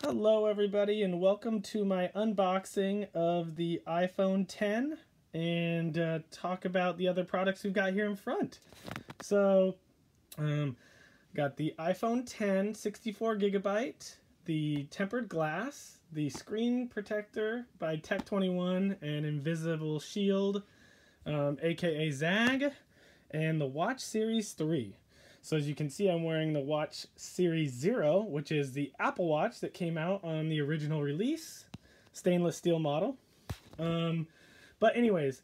Hello everybody and welcome to my unboxing of the iPhone X and talk about the other products we've got here in front. So, got the iPhone X 64GB, the tempered glass, the screen protector by Tech21 and Invisible Shield, aka Zag, and the Watch Series 3. So as you can see, I'm wearing the Watch Series 0, which is the Apple Watch that came out on the original release, stainless steel model. But anyways,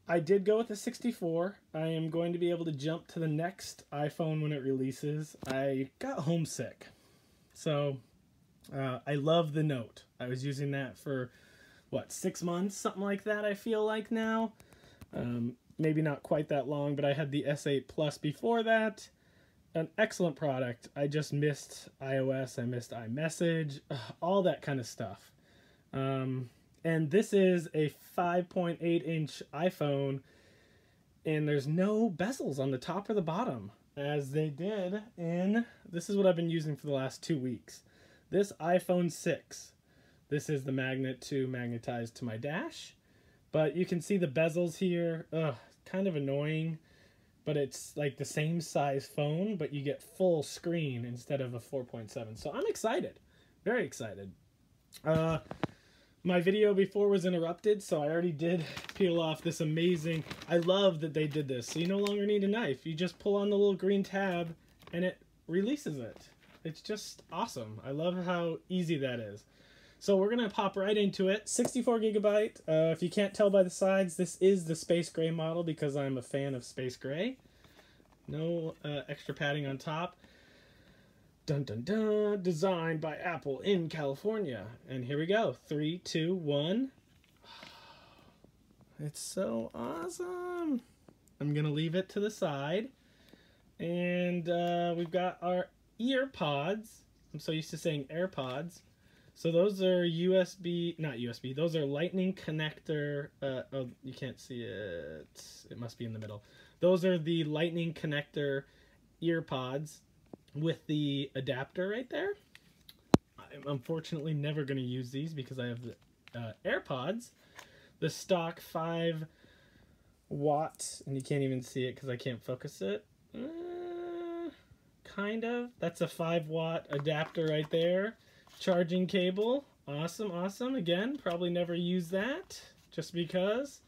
I did go with the 64. I am going to be able to jump to the next iPhone when it releases. I got homesick. So I love the Note. I was using that for, what, 6 months? Something like that, I feel like now. Maybe not quite that long, but I had the S8 Plus before that. An excellent product. I just missed iOS, I missed iMessage, all that kind of stuff. And this is a 5.8-inch iPhone, and there's no bezels on the top or the bottom, as they did in, this is what I've been using for the last 2 weeks. This iPhone 6. This is the magnet to magnetize to my dash, but you can see the bezels here. Kind of annoying. But it's like the same size phone, but you get full screen instead of a 4.7. So I'm excited. Very excited. My video before was interrupted, so I already did peel off this amazing... I love that they did this. So you no longer need a knife. You just pull on the little green tab, and it releases it. It's just awesome. I love how easy that is. So we're going to pop right into it. 64GB. If you can't tell by the sides, this is the space gray model because I'm a fan of space gray. No extra padding on top. Dun dun dun. Designed by Apple in California. And here we go. 3, 2, 1. It's so awesome. I'm going to leave it to the side. And we've got our ear pods. I'm so used to saying AirPods. So those are USB, not USB, those are lightning connector, oh, you can't see it, it must be in the middle. Those are the lightning connector ear pods with the adapter right there. I'm unfortunately never going to use these because I have the AirPods, the stock 5 watts, and you can't even see it because I can't focus it. Kind of, that's a 5-watt adapter right there. Charging cable, awesome, awesome. Again, probably never use that, just because.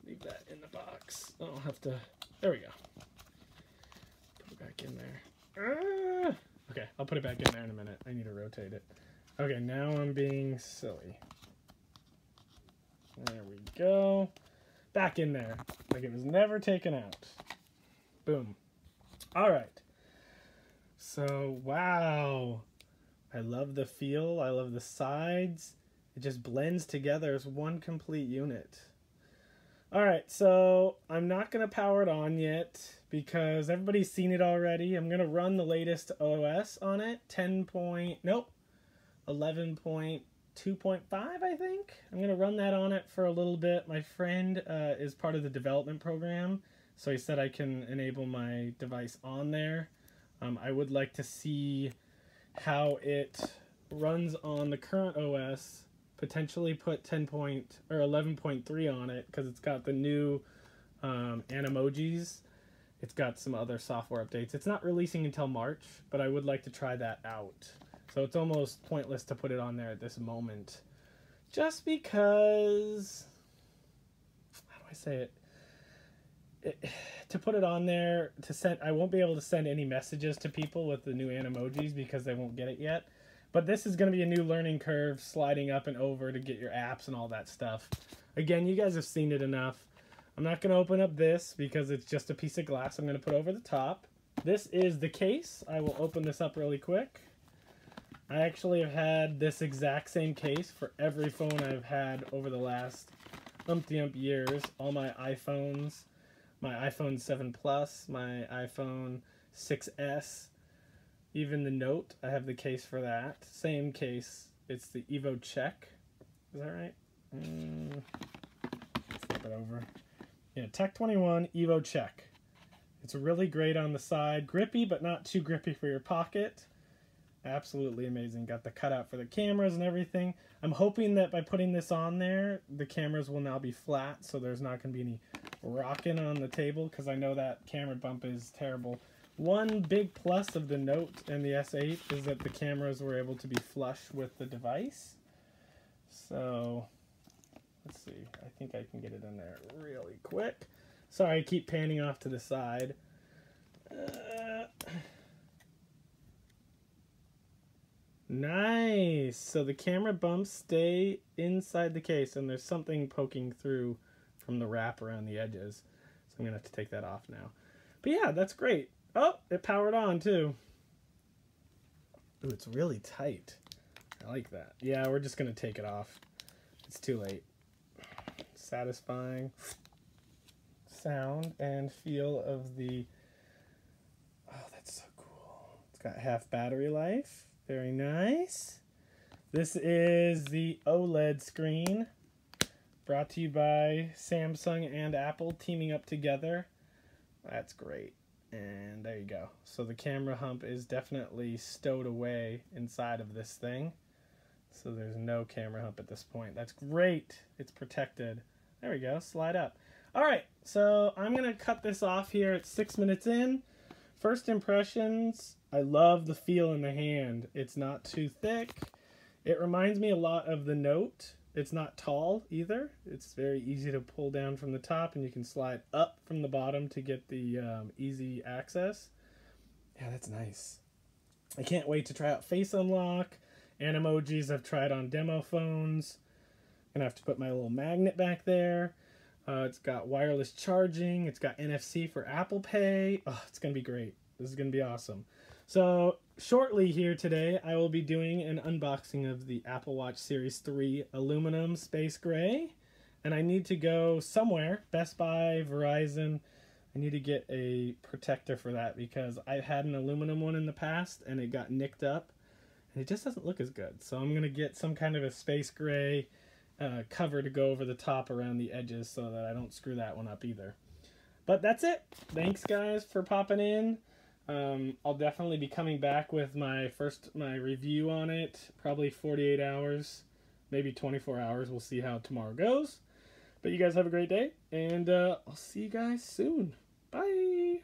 Leave that in the box. I'll have to, there we go. Put it back in there. Okay, I'll put it back in there in a minute. I need to rotate it. Okay, now I'm being silly. There we go. Back in there, like it was never taken out. Boom. All right. So, wow. I love the feel, I love the sides. It just blends together as one complete unit. Alright, so I'm not going to power it on yet because everybody's seen it already. I'm going to run the latest OS on it, 11.2.5 I think. I'm going to run that on it for a little bit. My friend is part of the development program, so he said I can enable my device on there. I would like to see how it runs on the current OS, potentially put 11.3 on it because it's got the new Animojis. It's got some other software updates. It's not releasing until March, but I would like to try that out. So it's almost pointless to put it on there at this moment, just because, how do I say it? To put it on there, to send, I won't be able to send any messages to people with the new Animojis because they won't get it yet. But this is going to be a new learning curve, sliding up and over to get your apps and all that stuff. Again, you guys have seen it enough. I'm not going to open up this because it's just a piece of glass I'm going to put over the top. This is the case. I will open this up really quick. I actually have had this exact same case for every phone I've had over the last umpty-ump years. All my iPhones. My iPhone 7 Plus, my iPhone 6S, even the Note, I have the case for that. Same case, it's the Evo Check. Is that right? Flip it over. Yeah, Tech21 Evo Check. It's really great on the side. Grippy, but not too grippy for your pocket. Absolutely amazing. Got the cutout for the cameras and everything. I'm hoping that by putting this on there, the cameras will now be flat, so there's not going to be any rocking on the table, because I know that camera bump is terrible. One big plus of the Note and the S8 is that the cameras were able to be flush with the device. So, let's see. I think I can get it in there really quick. Sorry, I keep panning off to the side. Nice. So the camera bumps stay inside the case, and there's something poking through from the wrap around the edges. So I'm going to have to take that off now. But yeah, that's great. Oh, it powered on too. Ooh, it's really tight. I like that. Yeah, we're just going to take it off. It's too late. Satisfying sound and feel of the... Oh, that's so cool. It's got half battery life. Very nice. This is the OLED screen, brought to you by Samsung and Apple teaming up together. That's great. And there you go. So the camera hump is definitely stowed away inside of this thing. So there's no camera hump at this point. That's great. It's protected. There we go. Slide up. All right. So I'm going to cut this off here at 6 minutes in. First impressions, I love the feel in the hand. It's not too thick. It reminds me a lot of the Note. It's not tall either. It's very easy to pull down from the top, and you can slide up from the bottom to get the easy access. Yeah, that's nice. I can't wait to try out Face Unlock and emojis I've tried on demo phones. Gonna have to put my little magnet back there. It's got wireless charging. It's got NFC for Apple Pay. Oh, it's going to be great. This is going to be awesome. So shortly here today, I will be doing an unboxing of the Apple Watch Series 3 aluminum space gray. And I need to go somewhere, Best Buy, Verizon. I need to get a protector for that because I've had an aluminum one in the past and it got nicked up. And it just doesn't look as good. So I'm going to get some kind of a space gray cover to go over the top around the edges so that I don't screw that one up either. But that's it. Thanks guys for popping in. I'll definitely be coming back with my review on it, probably 48 hours, maybe 24 hours. We'll see how tomorrow goes. But you guys have a great day, and I'll see you guys soon. Bye.